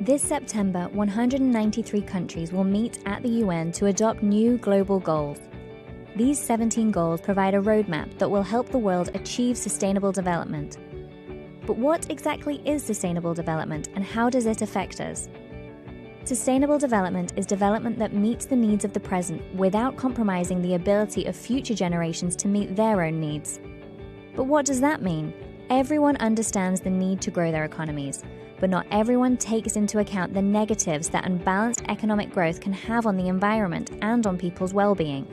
This September, 193 countries will meet at the UN to adopt new global goals. These 17 goals provide a roadmap that will help the world achieve sustainable development. But what exactly is sustainable development and how does it affect us? Sustainable development is development that meets the needs of the present without compromising the ability of future generations to meet their own needs. But what does that mean? Everyone understands the need to grow their economies, but not everyone takes into account the negatives that unbalanced economic growth can have on the environment and on people's well-being.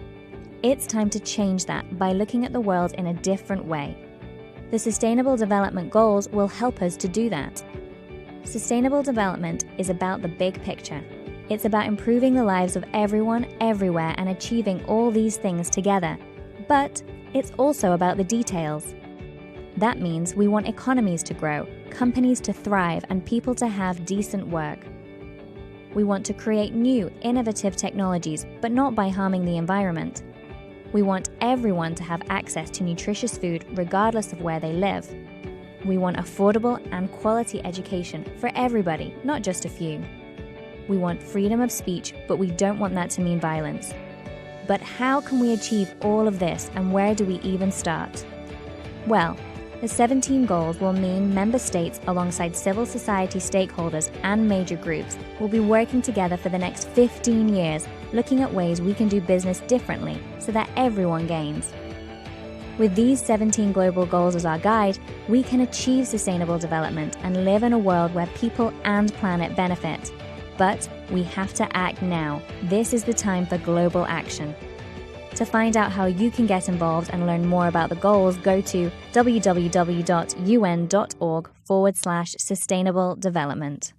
It's time to change that by looking at the world in a different way. The Sustainable Development Goals will help us to do that. Sustainable development is about the big picture. It's about improving the lives of everyone, everywhere, and achieving all these things together. But it's also about the details. That means we want economies to grow, companies to thrive, and people to have decent work. We want to create new, innovative technologies, but not by harming the environment. We want everyone to have access to nutritious food regardless of where they live. We want affordable and quality education for everybody, not just a few. We want freedom of speech, but we don't want that to mean violence. But how can we achieve all of this, and where do we even start? Well, the 17 goals will mean member states, alongside civil society stakeholders and major groups, will be working together for the next 15 years, looking at ways we can do business differently so that everyone gains. With these 17 global goals as our guide, we can achieve sustainable development and live in a world where people and planet benefit. But we have to act now. This is the time for global action. To find out how you can get involved and learn more about the goals, go to www.un.org/sustainable development.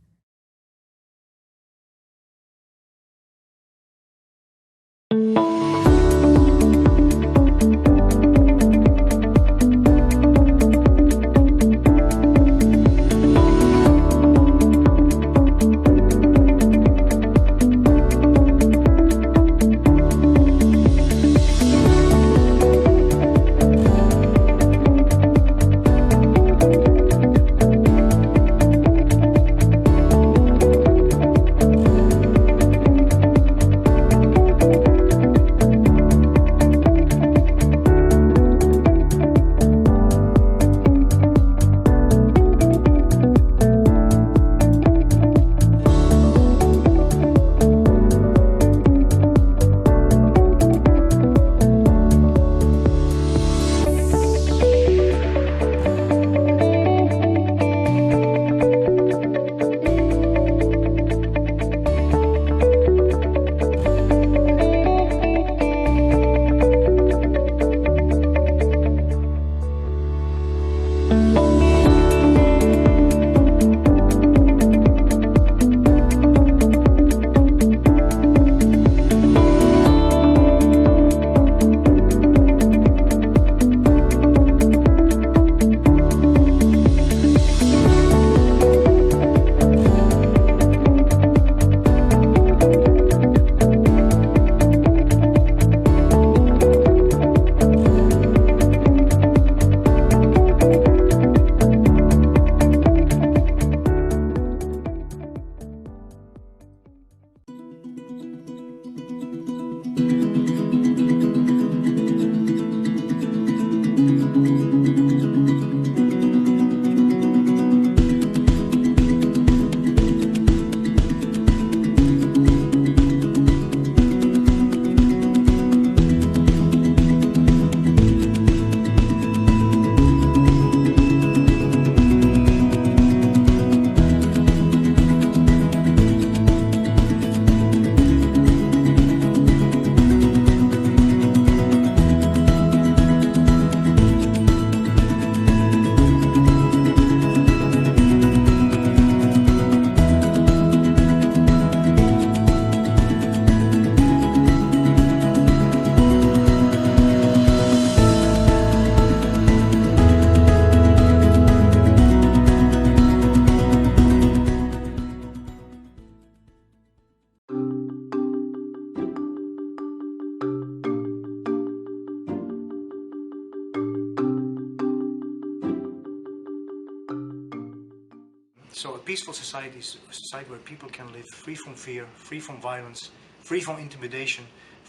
So a peaceful society is a society where people can live free from fear, free from violence, free from intimidation,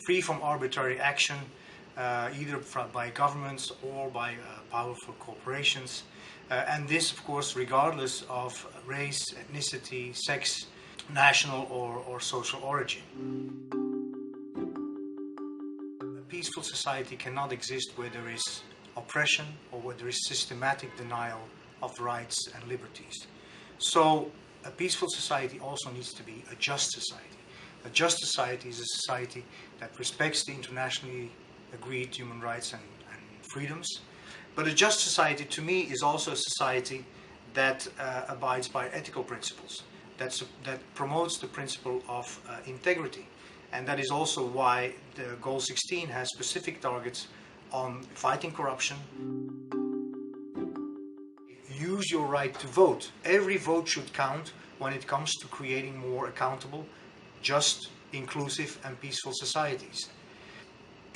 free from arbitrary action, either by governments or by powerful corporations. And this, of course, regardless of race, ethnicity, sex, national or social origin. A peaceful society cannot exist where there is oppression or where there is systematic denial of rights and liberties. So a peaceful society also needs to be a just society. A just society is a society that respects the internationally agreed human rights and freedoms. But a just society, to me, is also a society that abides by ethical principles, that promotes the principle of integrity. And that is also why the Goal 16 has specific targets on fighting corruption. Use your right to vote. Every vote should count when it comes to creating more accountable, just, inclusive and peaceful societies.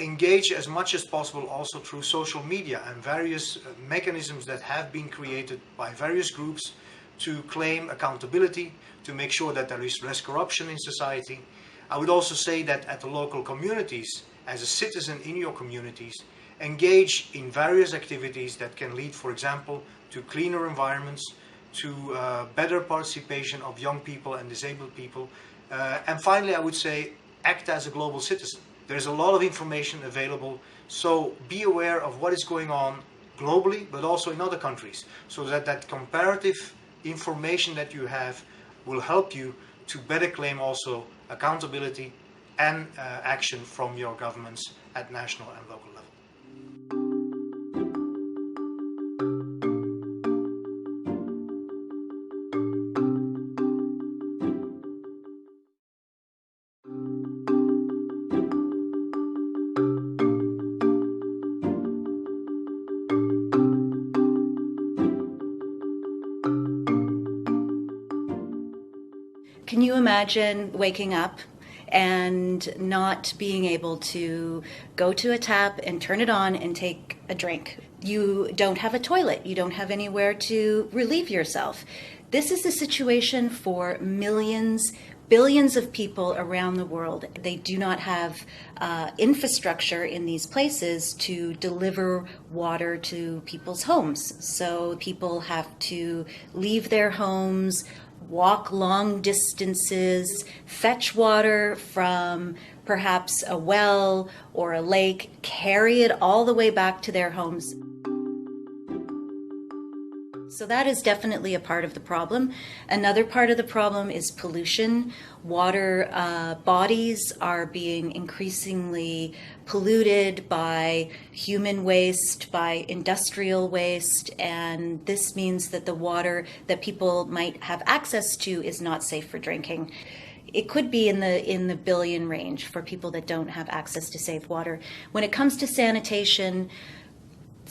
Engage as much as possible also through social media and various mechanisms that have been created by various groups to claim accountability, to make sure that there is less corruption in society. I would also say that at the local communities, as a citizen in your communities, engage in various activities that can lead, for example, to cleaner environments, to better participation of young people and disabled people. And finally, I would say, act as a global citizen. There's a lot of information available, so be aware of what is going on globally, but also in other countries, so that comparative information that you have will help you to better claim also accountability and action from your governments at national and local level. Can you imagine waking up and not being able to go to a tap and turn it on and take a drink? You don't have a toilet. You don't have anywhere to relieve yourself. This is the situation for millions, billions of people around the world. They do not have infrastructure in these places to deliver water to people's homes. So people have to leave their homes, walk long distances, fetch water from perhaps a well or a lake, carry it all the way back to their homes. So that is definitely a part of the problem. Another part of the problem is pollution. Water bodies are being increasingly polluted by human waste, by industrial waste, and this means that the water that people might have access to is not safe for drinking. It could be in the billion range for people that don't have access to safe water. When it comes to sanitation,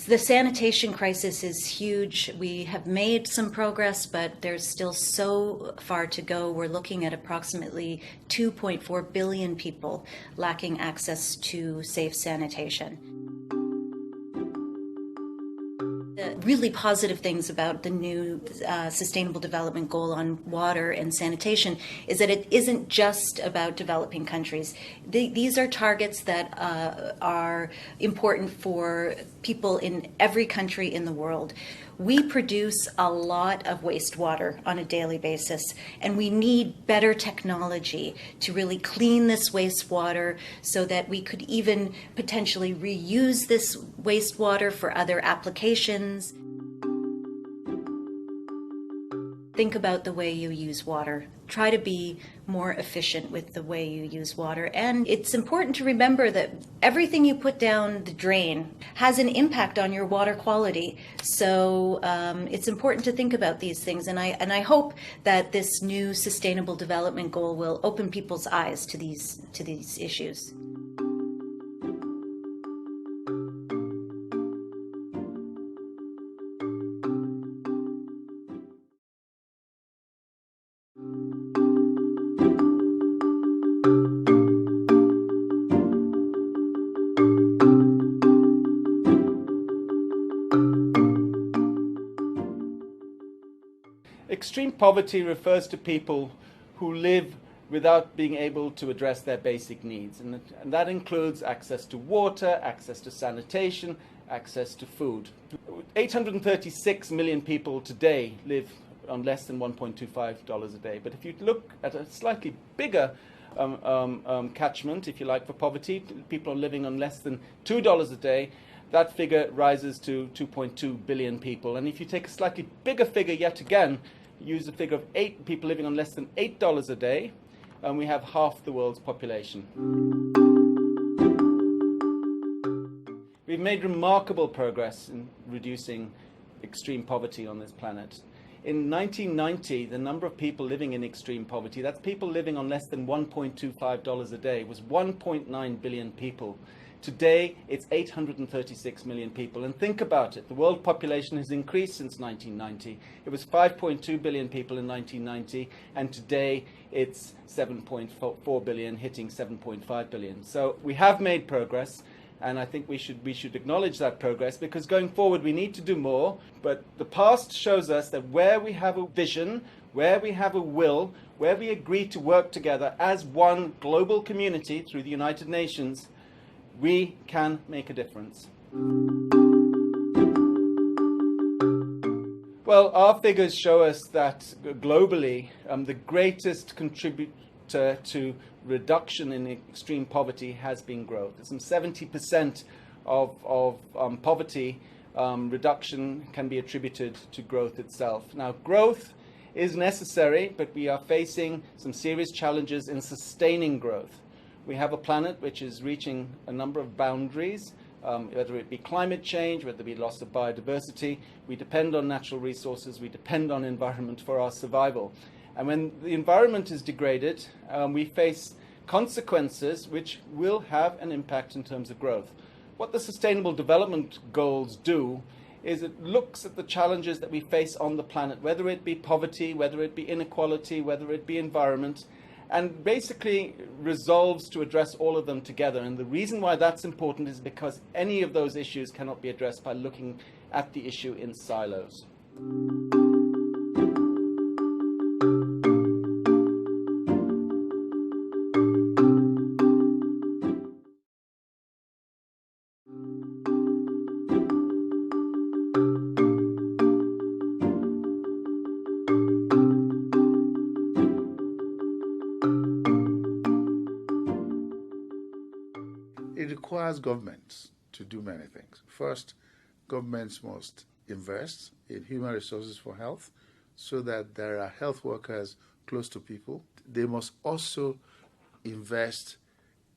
the sanitation crisis is huge. We have made some progress, but there's still so far to go. We're looking at approximately 2.4 billion people lacking access to safe sanitation. The really positive things about the new Sustainable Development Goal on water and sanitation is that it isn't just about developing countries. These are targets that are important for people in every country in the world. We produce a lot of wastewater on a daily basis, and we need better technology to really clean this wastewater so that we could even potentially reuse this wastewater for other applications. Think about the way you use water. Try to be more efficient with the way you use water. And it's important to remember that everything you put down the drain has an impact on your water quality. So it's important to think about these things. And I hope that this new Sustainable Development Goal will open people's eyes to these issues. Extreme poverty refers to people who live without being able to address their basic needs. And that includes access to water, access to sanitation, access to food. 836 million people today live on less than $1.25 a day. But if you look at a slightly bigger catchment, if you like, for poverty, people are living on less than $2 a day, that figure rises to 2.2 billion people. And if you take a slightly bigger figure yet again, use the figure of 8 people living on less than $8 a day, and we have half the world's population. We've made remarkable progress in reducing extreme poverty on this planet. In 1990, the number of people living in extreme poverty, that's people living on less than $1.25 a day, was 1.9 billion people. Today, it's 836 million people. And think about it. The world population has increased since 1990. It was 5.2 billion people in 1990, and today it's 7.4 billion, hitting 7.5 billion. So we have made progress, and I think we should acknowledge that progress, because going forward we need to do more. But the past shows us that where we have a vision, where we have a will, where we agree to work together as one global community through the United Nations, we can make a difference. Well, our figures show us that globally, the greatest contributor to reduction in extreme poverty has been growth. Some 70% of poverty reduction can be attributed to growth itself. Now, growth is necessary, but we are facing some serious challenges in sustaining growth. We have a planet which is reaching a number of boundaries, whether it be climate change, whether it be loss of biodiversity. We depend on natural resources, we depend on environment for our survival. And when the environment is degraded, we face consequences which will have an impact in terms of growth. What the Sustainable Development Goals do is it looks at the challenges that we face on the planet, whether it be poverty, whether it be inequality, whether it be environment, and basically resolves to address all of them together. And the reason why that's important is because any of those issues cannot be addressed by looking at the issue in silos. It requires governments to do many things. First, governments must invest in human resources for health so that there are health workers close to people. They must also invest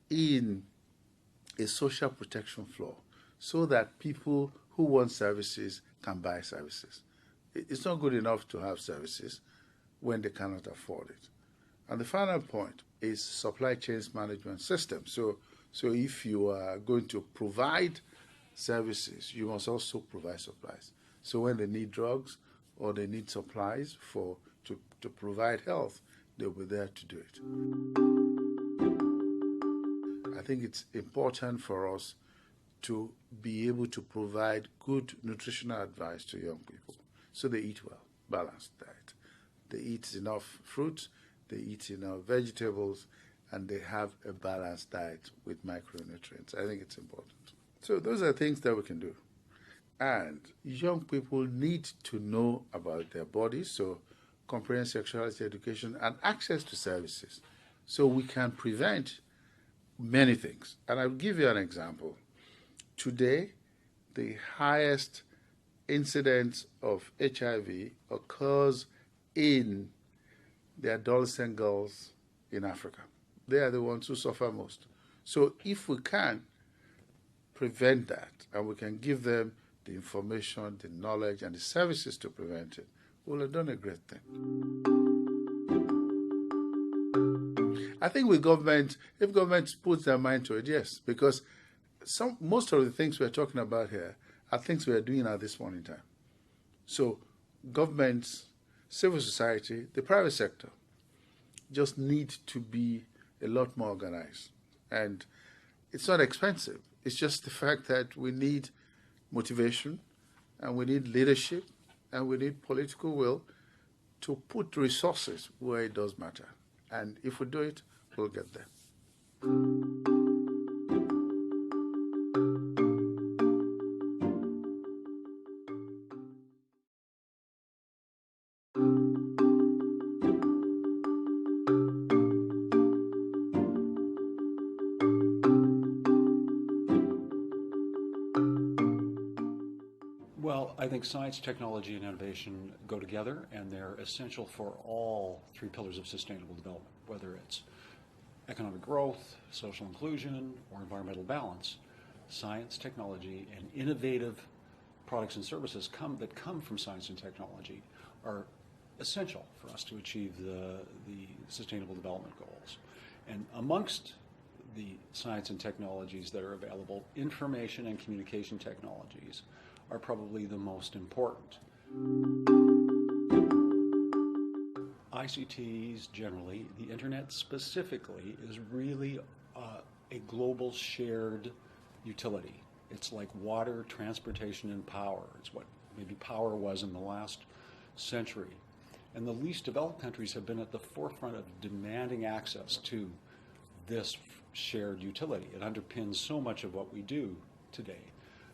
in a social protection floor so that people who want services can buy services. It's not good enough to have services when they cannot afford it. And the final point is supply chains management system. So if you are going to provide services, you must also provide supplies. So when they need drugs or they need supplies to provide health, they'll be there to do it. I think it's important for us to be able to provide good nutritional advice to young people so they eat well, balanced diet. They eat enough fruits, they eat enough vegetables, and they have a balanced diet with micronutrients. I think it's important. So those are things that we can do. And young people need to know about their bodies, so comprehensive sexuality education and access to services, so we can prevent many things. And I'll give you an example. Today, the highest incidence of HIV occurs in the adolescent girls in Africa. They are the ones who suffer most. So if we can prevent that and we can give them the information, the knowledge, and the services to prevent it, we'll have done a great thing. I think with government, if government puts their mind to it, yes, because most of the things we're talking about here are things we are doing at this point in time. So governments, civil society, the private sector just need to be a lot more organized. And it's not expensive. It's just the fact that we need motivation and we need leadership and we need political will to put resources where it does matter. And if we do it, we'll get there. Well, I think science, technology, and innovation go together, and they're essential for all three pillars of sustainable development, whether it's economic growth, social inclusion, or environmental balance. Science, technology, and innovative products and services that come from science and technology are essential for us to achieve the sustainable development goals. And amongst the science and technologies that are available, information and communication technologies are probably the most important. ICTs generally, the internet specifically, is really a global shared utility. It's like water, transportation, and power. It's what maybe power was in the last century. And the least developed countries have been at the forefront of demanding access to this shared utility. It underpins so much of what we do today.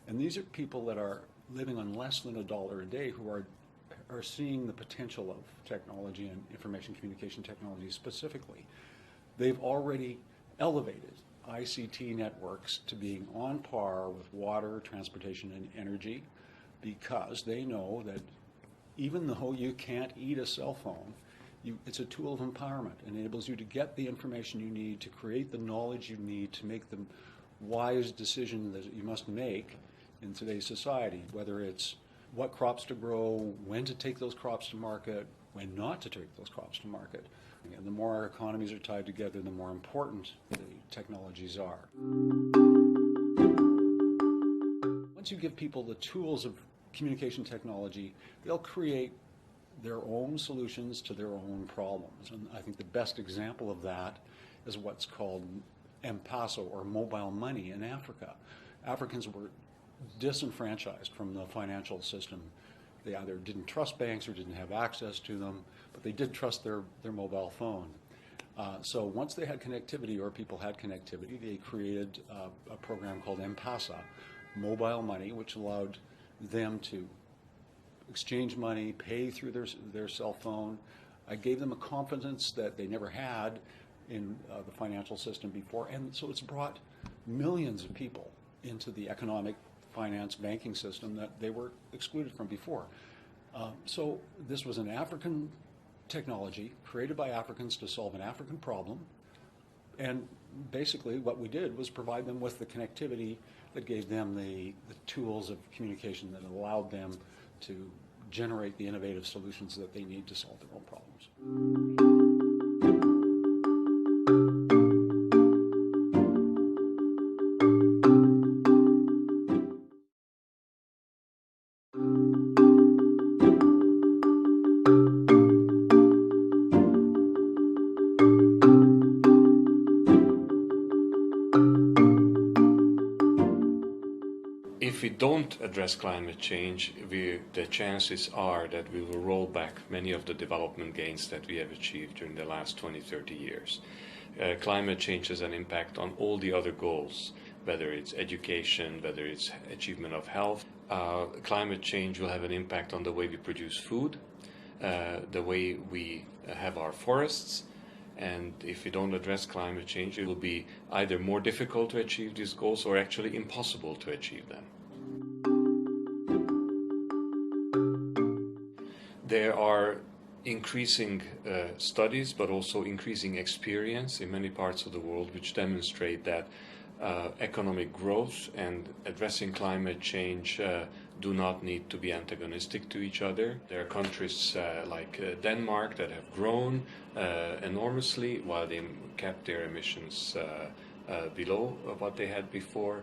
And these are people that are living on less than $1 a day who are seeing the potential of technology and information communication technology specifically. They've already elevated ICT networks to being on par with water, transportation, and energy, because they know that even though you can't eat a cell phone, it's a tool of empowerment. It enables you to get the information you need to create the knowledge you need to make the wise decision that you must make in today's society, whether it's what crops to grow, when to take those crops to market, when not to take those crops to market. And the more our economies are tied together, the more important the technologies are. Once you give people the tools of communication technology, they'll create their own solutions to their own problems. And I think the best example of that is what's called M-Peso, or mobile money, in Africa. Africans were disenfranchised from the financial system. They either didn't trust banks or didn't have access to them, but they did trust their mobile phone. So once they had connectivity, or people had connectivity, they created a program called M-Pesa, mobile money, which allowed them to exchange money, pay through their cell phone. I gave them a confidence that they never had in the financial system before, and so it's brought millions of people into the economic, finance, banking system that they were excluded from before. So this was an African technology created by Africans to solve an African problem, and basically what we did was provide them with the connectivity that gave them the tools of communication that allowed them to generate the innovative solutions that they need to solve their own problems. If we don't address climate change, the chances are that we will roll back many of the development gains that we have achieved during the last 20, 30 years. Climate change has an impact on all the other goals, whether it's education, whether it's achievement of health. Climate change will have an impact on the way we produce food, the way we have our forests, and if we don't address climate change, it will be either more difficult to achieve these goals or actually impossible to achieve them. There are increasing studies, but also increasing experience in many parts of the world, which demonstrate that economic growth and addressing climate change do not need to be antagonistic to each other. There are countries like Denmark that have grown enormously while they kept their emissions below what they had before.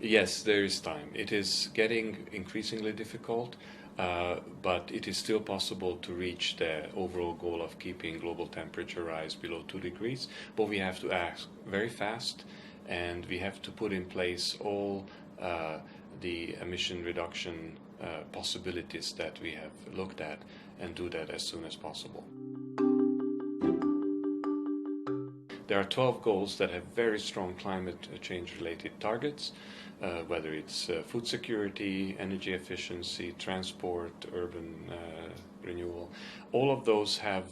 Yes, there is time. It is getting increasingly difficult, but it is still possible to reach the overall goal of keeping global temperature rise below 2 degrees, but we have to act very fast, and we have to put in place all the emission reduction possibilities that we have looked at and do that as soon as possible. There are 12 goals that have very strong climate change-related targets, whether it's food security, energy efficiency, transport, urban renewal. All of those have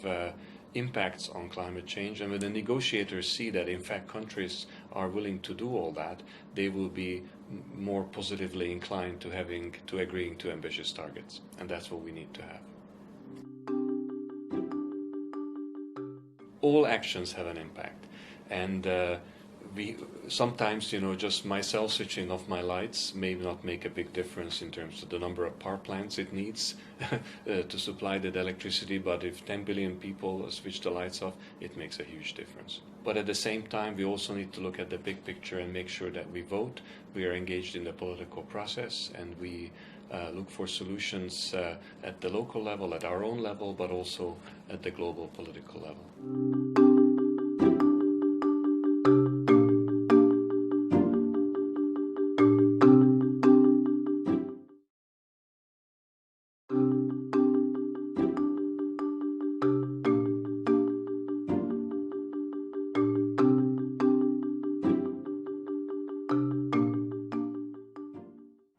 impacts on climate change, and when the negotiators see that in fact countries are willing to do all that, they will be more positively inclined to agreeing to ambitious targets, and that's what we need to have. All actions have an impact, and we sometimes, just myself switching off my lights may not make a big difference in terms of the number of power plants it needs to supply that electricity, but if 10 billion people switch the lights off, it makes a huge difference. But at the same time, we also need to look at the big picture and make sure that we vote, we are engaged in the political process, and we look for solutions at the local level, at our own level, but also at the global political level.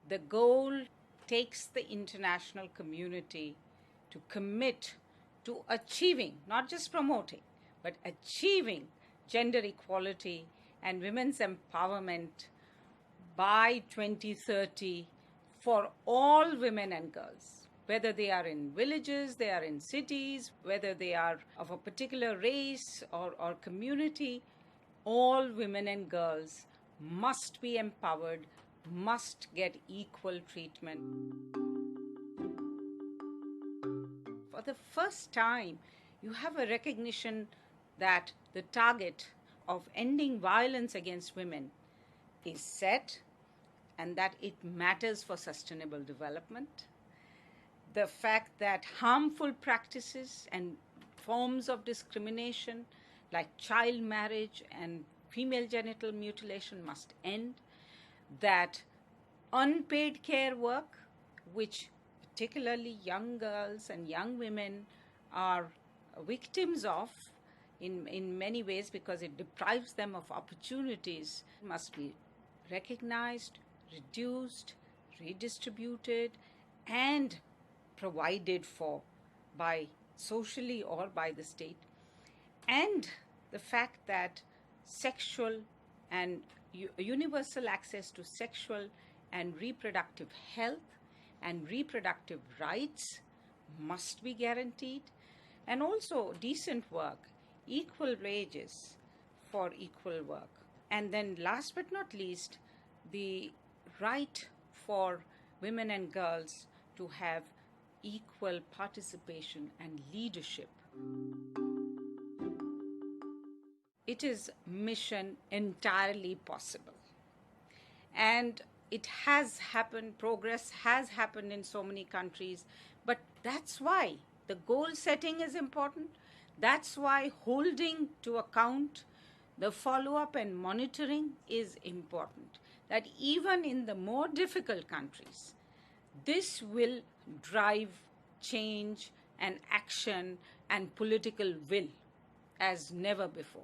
The goal takes the international community to commit to achieving, not just promoting, but achieving gender equality and women's empowerment by 2030 for all women and girls, whether they are in villages, they are in cities, whether they are of a particular race or community. All women and girls must be empowered, must get equal treatment. For the first time, you have a recognition that the target of ending violence against women is set and that it matters for sustainable development. The fact that harmful practices and forms of discrimination like child marriage and female genital mutilation must end. That unpaid care work, which particularly young girls and young women are victims of in many ways because it deprives them of opportunities, must be recognized, reduced, redistributed, and provided for by socially or by the state. And the fact that sexual and universal access to sexual and reproductive health and reproductive rights must be guaranteed, and also decent work, equal wages for equal work. And then last but not least, the right for women and girls to have equal participation and leadership. It is mission entirely possible. And it has happened, progress has happened in so many countries, but that's why the goal setting is important. That's why holding to account the follow-up and monitoring is important. That even in the more difficult countries, this will drive change and action and political will as never before.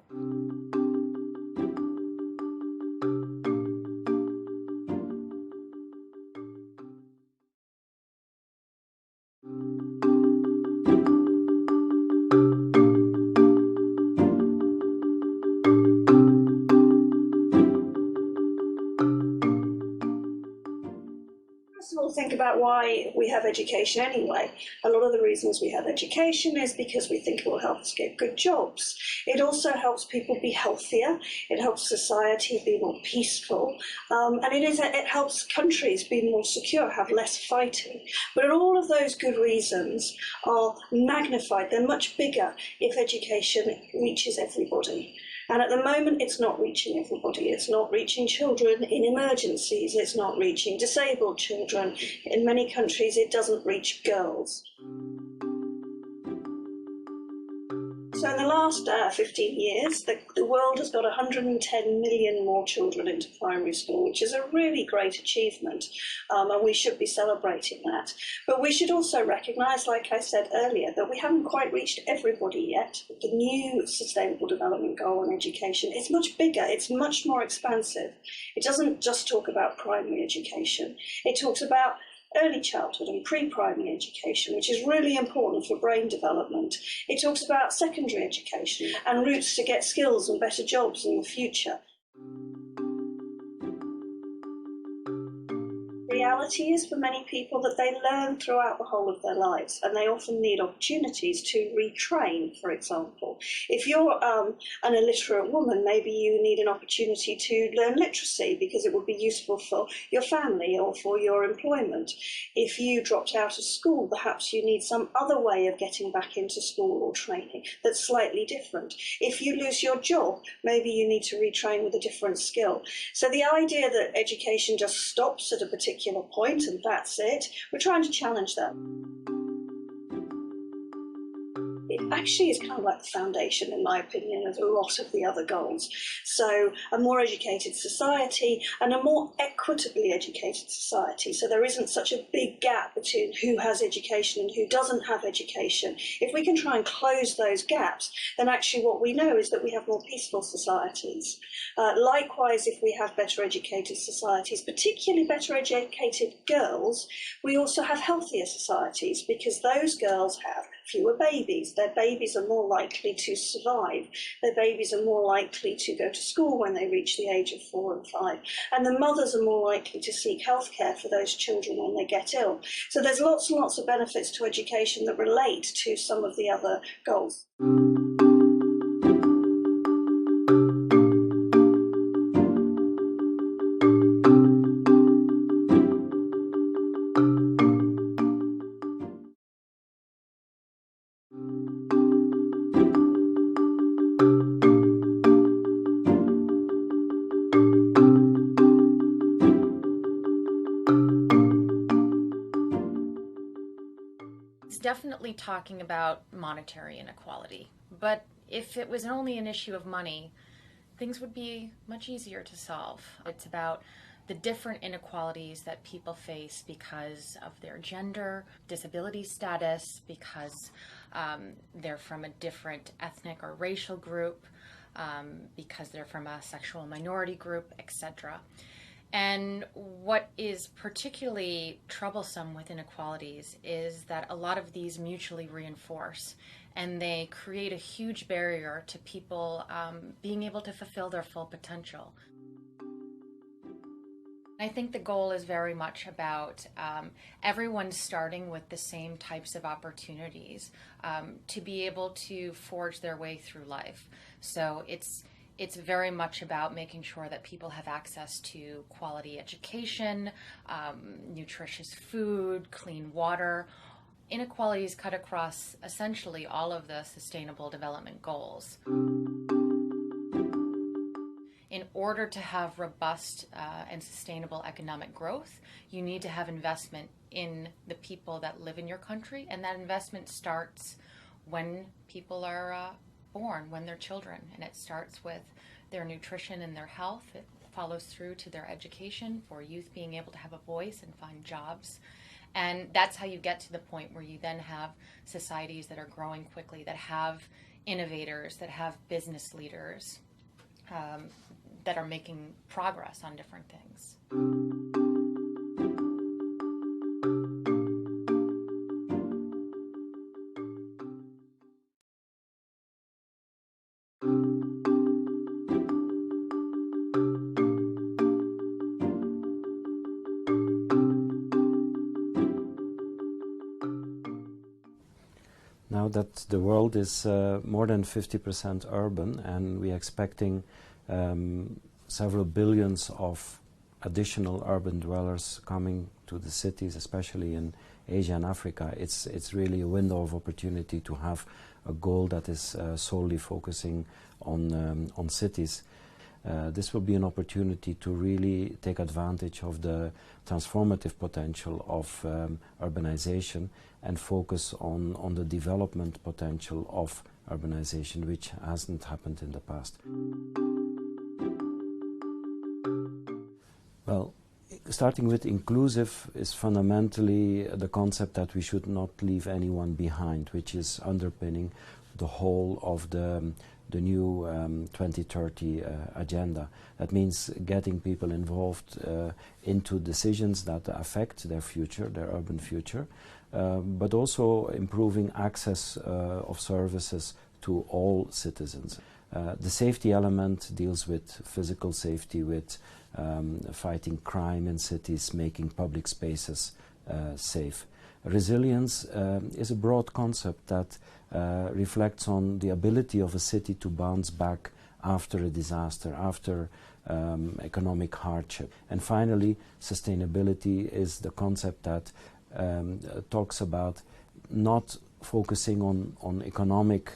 First of all, think about why we have education anyway. A lot of the reasons we have education is because we think it will help us get good jobs. It also helps people be healthier. It helps society be more peaceful. And it helps countries be more secure, have less fighting. But all of those good reasons are magnified. They're much bigger if education reaches everybody. And at the moment, it's not reaching everybody. It's not reaching children in emergencies. It's not reaching disabled children. In many countries, it doesn't reach girls. So in the last 15 years, the world has got 110 million more children into primary school, which is a really great achievement, and we should be celebrating that. But we should also recognise, like I said earlier, that we haven't quite reached everybody yet. The new Sustainable Development Goal on education is much bigger, it's much more expansive. It doesn't just talk about primary education, it talks about early childhood and pre-primary education, which is really important for brain development. It talks about secondary education and routes to get skills and better jobs in the future. Reality is for many people that they learn throughout the whole of their lives, and they often need opportunities to retrain, for example. If you're an illiterate woman, maybe you need an opportunity to learn literacy because it would be useful for your family or for your employment. If you dropped out of school, perhaps you need some other way of getting back into school or training that's slightly different. If you lose your job, maybe you need to retrain with a different skill. So the idea that education just stops at a particular point and that's it, we're trying to challenge that. It actually is kind of like the foundation, in my opinion, of a lot of the other goals. So a more educated society and a more equitably educated society. So there isn't such a big gap between who has education and who doesn't have education. If we can try and close those gaps, then actually what we know is that we have more peaceful societies. Likewise, if we have better educated societies, particularly better educated girls, we also have healthier societies because those girls have fewer babies. Their babies are more likely to survive. Their babies are more likely to go to school when they reach the age of 4 and 5. And the mothers are more likely to seek healthcare for those children when they get ill. So there's lots and lots of benefits to education that relate to some of the other goals. Definitely talking about monetary inequality, but if it was only an issue of money, things would be much easier to solve. It's about the different inequalities that people face because of their gender, disability status, because they're from a different ethnic or racial group, because they're from a sexual minority group, etc. And what is particularly troublesome with inequalities is that a lot of these mutually reinforce, and they create a huge barrier to people being able to fulfill their full potential. I think the goal is very much about everyone starting with the same types of opportunities to be able to forge their way through life. So it's very much about making sure that people have access to quality education, nutritious food, clean water. Inequalities cut across essentially all of the Sustainable Development Goals. In order to have robust and sustainable economic growth, you need to have investment in the people that live in your country, and that investment starts when people are born, when they're children, and it starts with their nutrition and their health. It follows through to their education, for youth being able to have a voice and find jobs. And that's how you get to the point where you then have societies that are growing quickly, that have innovators, that have business leaders, that are making progress on different things. Now that the world is more than 50% urban, and we're expecting several billions of additional urban dwellers coming to the cities, especially in Asia and Africa, it's really a window of opportunity to have a goal that is solely focusing on cities. This will be an opportunity to really take advantage of the transformative potential of urbanization and focus on the development potential of urbanization, which hasn't happened in the past. Well, starting with inclusive is fundamentally the concept that we should not leave anyone behind, which is underpinning the whole of the new 2030 agenda. That means getting people involved into decisions that affect their future, their urban future, but also improving access of services to all citizens. The safety element deals with physical safety, with fighting crime in cities, making public spaces safe. Resilience is a broad concept that reflects on the ability of a city to bounce back after a disaster, after economic hardship. And finally, sustainability is the concept that talks about not focusing on economic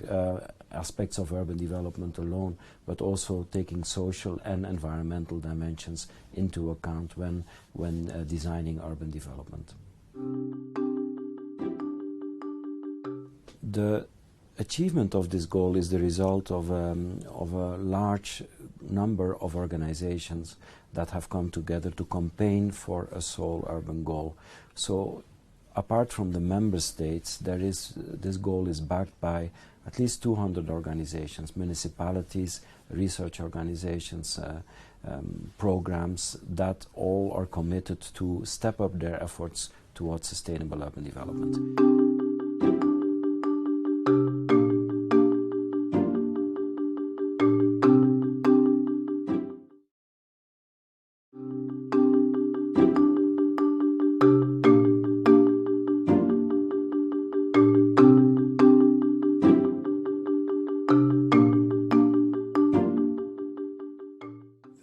aspects of urban development alone, but also taking social and environmental dimensions into account when designing urban development. The achievement of this goal is the result of a large number of organizations that have come together to campaign for a sole urban goal. So apart from the member states, this goal is backed by at least 200 organizations, municipalities, research organizations, programs that all are committed to step up their efforts towards sustainable urban development.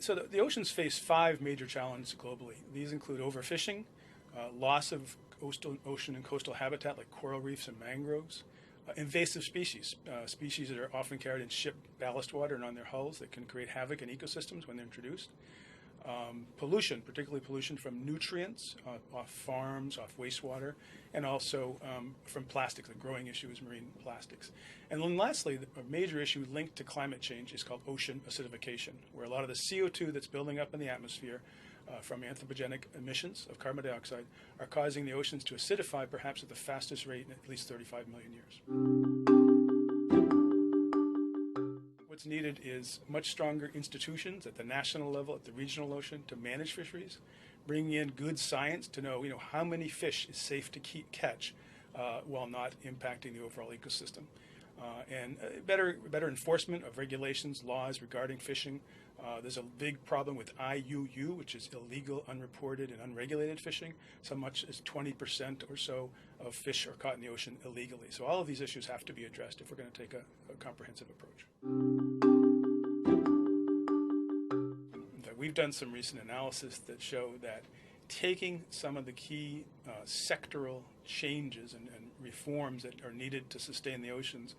So the oceans face 5 major challenges globally. These include overfishing, loss of ocean and coastal habitat like coral reefs and mangroves, invasive species, species that are often carried in ship ballast water and on their hulls that can create havoc in ecosystems when they're introduced. Pollution, particularly pollution from nutrients off farms, off wastewater, and also from plastics. The growing issue is marine plastics. And then lastly, a major issue linked to climate change is called ocean acidification, where a lot of the CO2 that's building up in the atmosphere from anthropogenic emissions of carbon dioxide are causing the oceans to acidify perhaps at the fastest rate in at least 35 million years. What's needed is much stronger institutions at the national level, at the regional ocean, to manage fisheries, bringing in good science to know, how many fish is safe to catch while not impacting the overall ecosystem. And better enforcement of regulations, laws regarding fishing. There's a big problem with IUU, which is illegal, unreported, and unregulated fishing. So much as 20% or so of fish are caught in the ocean illegally. So all of these issues have to be addressed if we're going to take a comprehensive approach. We've done some recent analysis that show that taking some of the key sectoral changes and reforms that are needed to sustain the oceans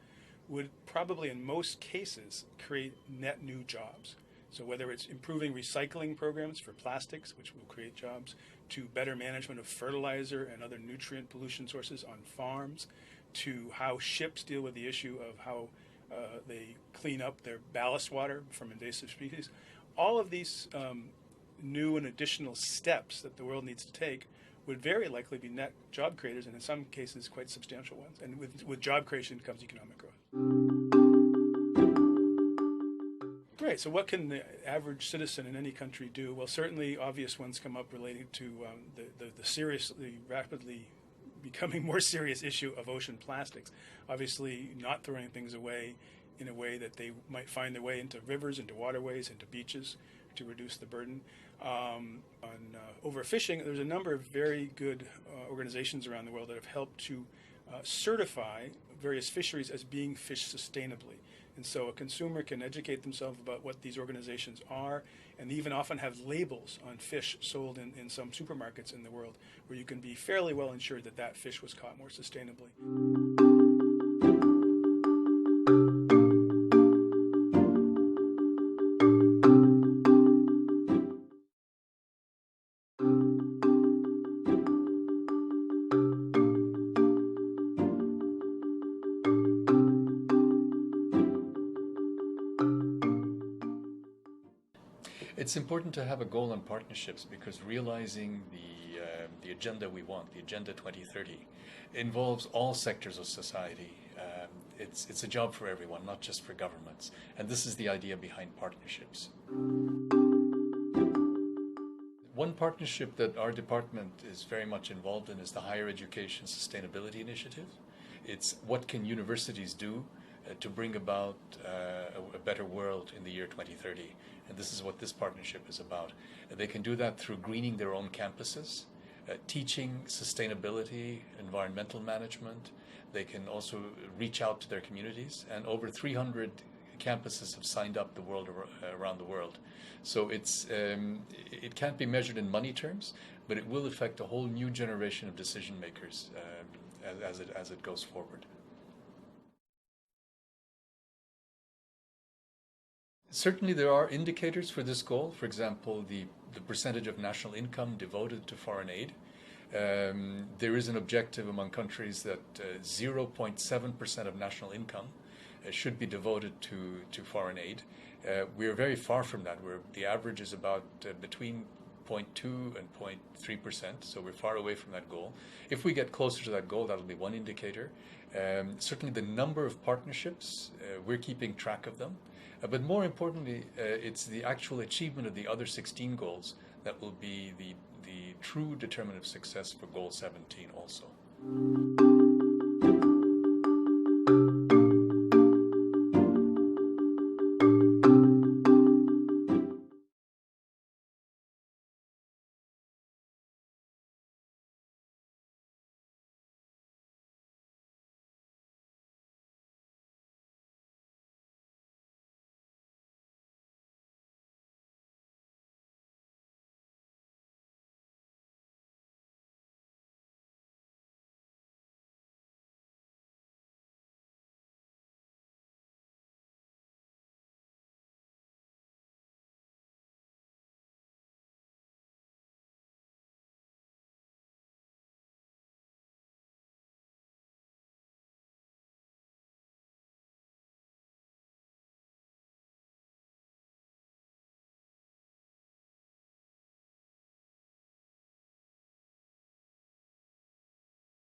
would probably in most cases create net new jobs. So whether it's improving recycling programs for plastics, which will create jobs, to better management of fertilizer and other nutrient pollution sources on farms, to how ships deal with the issue of how they clean up their ballast water from invasive species. All of these new and additional steps that the world needs to take would very likely be net job creators, and in some cases quite substantial ones. And with job creation comes economic growth. Great, so what can the average citizen in any country do? Well, certainly obvious ones come up related to the rapidly becoming more serious issue of ocean plastics. Obviously not throwing things away in a way that they might find their way into rivers, into waterways, into beaches to reduce the burden. On overfishing, there's a number of very good organizations around the world that have helped to certify various fisheries as being fished sustainably. And so a consumer can educate themselves about what these organizations are, and they even often have labels on fish sold in some supermarkets in the world where you can be fairly well ensured that that fish was caught more sustainably. It's important to have a goal on partnerships because realizing the agenda we want, the Agenda 2030, involves all sectors of society. It's a job for everyone, not just for governments. And this is the idea behind partnerships. One partnership that our department is very much involved in is the Higher Education Sustainability Initiative. It's what can universities do to bring about a better world in the year 2030. And this is what this partnership is about. They can do that through greening their own campuses, teaching sustainability, environmental management. They can also reach out to their communities, and over 300 campuses have signed up around the world. So it can't be measured in money terms, but it will affect a whole new generation of decision makers as it goes forward. Certainly there are indicators for this goal. For example, the percentage of national income devoted to foreign aid. There is an objective among countries that 0.7% of national income should be devoted to foreign aid. We are very far from that. The average is about between 0.2 and 0.3%, so we're far away from that goal. If we get closer to that goal, that'll be one indicator. Certainly the number of partnerships, we're keeping track of them. But more importantly, it's the actual achievement of the other 16 goals that will be the true determinant of success for Goal 17 also.